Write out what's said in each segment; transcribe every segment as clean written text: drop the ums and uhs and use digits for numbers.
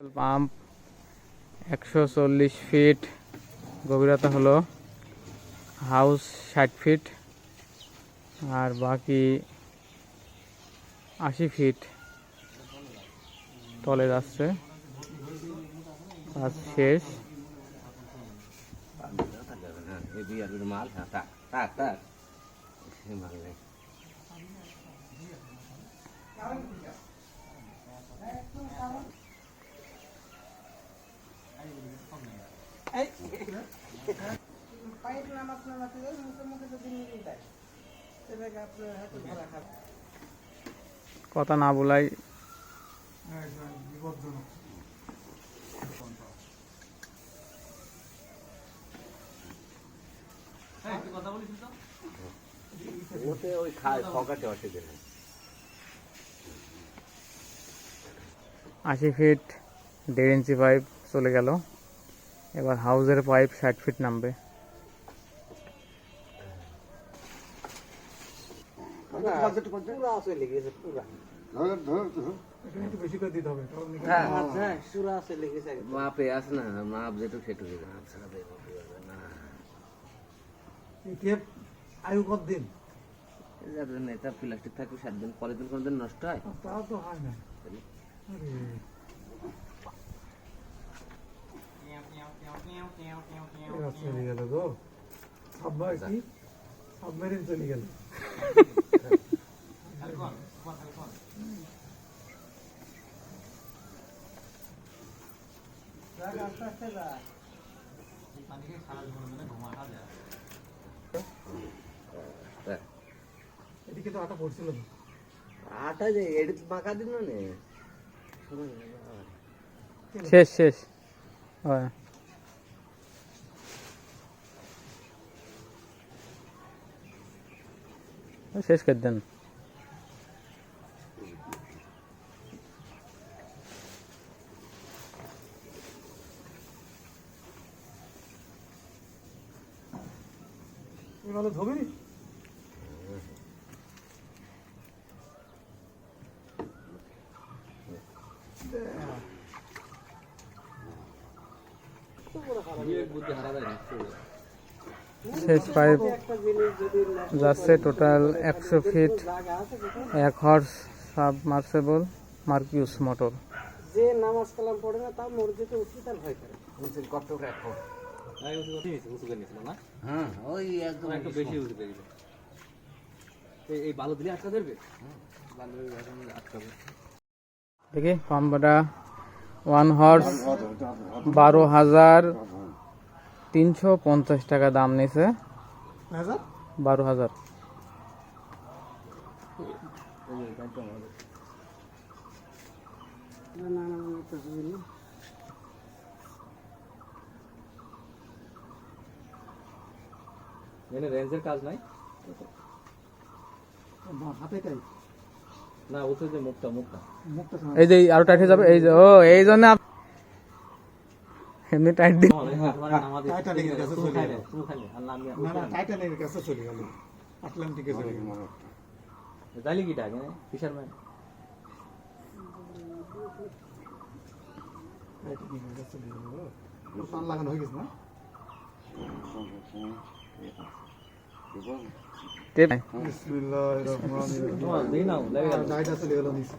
Pump 140 fit, গভীরতা হলো house 60 fit আর বাকি 80 ফিট তলে যাচ্ছে। কাজ শেষ। কথা না বলাই ওই খায় ফকাটে অসুবিধা নেই। 80 ফিট 1.5 ইঞ্চি পাইপ চলে গেল। এবার হাউসের পাইপ 60 ফিট নামবে। মাপে আছে না, মাপ যেটুক সেটুকু আয়ু কত দিন? এটা প্লাস্টিক থাকবে 7 দিন, পরের দিন কোনদিন নষ্ট হয়? তা তো হয় না। চলে গেল গো, সাবমেরিন চলে গেল। এদিকে তো আটা পড়ছিল না। আটা যে এটি মাখা দিন না শেষ শেষ হয়। শেষ করে দেন। ভালো ধোবেনি? শেষ পাইপ যাচ্ছে টোটাল 100 ফিট, 1 হর্স সাবমার্সেবল মার্কিউস মোটর। যে নামাজ কালাম পড়ে না তাও মসজিদে উঠতে তার ভয় করে। কত রাখো? হ্যাঁ, ওই একদম একটু বেশি উঠে গেছে। এই বালু দিলে আটকা ধরবে? বালু আটকাবে। দেখি পাম্পটা 1 হর্স 12,350 টাকা দাম নিছে। 12,000। রেঞ্জের কাজ নাই হাতে তাই না, ওতে যে মুখটা মুখটা এই যে আরো টাইট হয়ে যাবে। এই যে ও এই জন্য এমনি টাইট দিন। টাইটানিকের কাছে চলে গেল। না না, টাইটানিকের কাছে চলে গেল, আটলান্টিকে চলে গেল। জালি কিটা ফিশারম্যান টাইটানিকের কাছে চলে গেল। পান লাগানো হয়ে গেছে না? বিসমিল্লাহির রহমানির রহিম। দেই নাও লাগে টাইটা চলে গেল নিচে।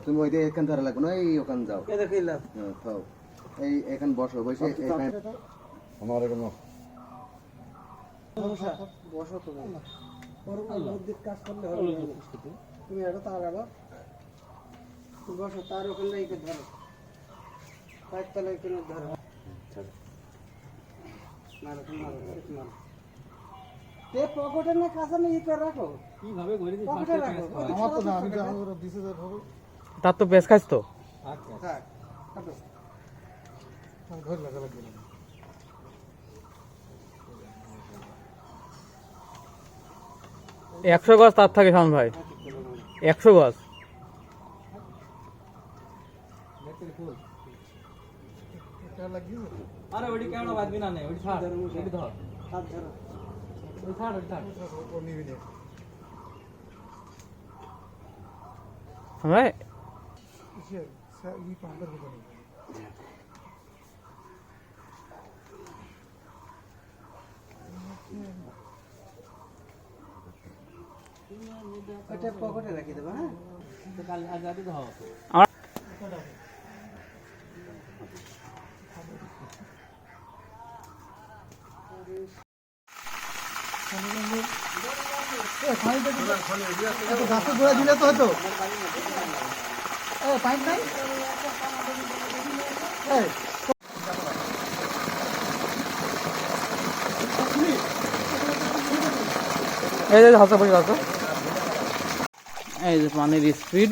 তুমি ওইটা এখান ধরা লাগবে না, এই ওখান যাও এই এখান বসো, বসে আমার এখানে বসো তুমি। কাজ করলে হবে। তুমি এটা তার আবার বসো, তার ওখানে ধরো, পাইপ তলায় কিনে ধরো। পকেটে না কাঁচা নিয়ে রাখো, কিভাবে ঘুরে দিই পকেটে রাখো। আমার তো না, আমি তো আমার দিছে যে হবে। তার তো বেশ কাজ তো। থাক কাটো, ঘর লাগা লাগবে না। 100 গজ তার থাকে শাওন ভাই, 100 গজ। আরে ওডি কেমন বাজবি না, ওডি ছাড়, ওডি ধর, হাত ধরো, ওডি ছাড়, ওডি ছাড়। ও নিবি না। Right? ওটা পকেটে রাখি দেবো, হ্যাঁ? কাল আগে আগে দাও গাছের গোড়া দিলে তো হতো। পাইপ নাই? এই যে হাতে বসে আছে, এই যে পানির স্পিড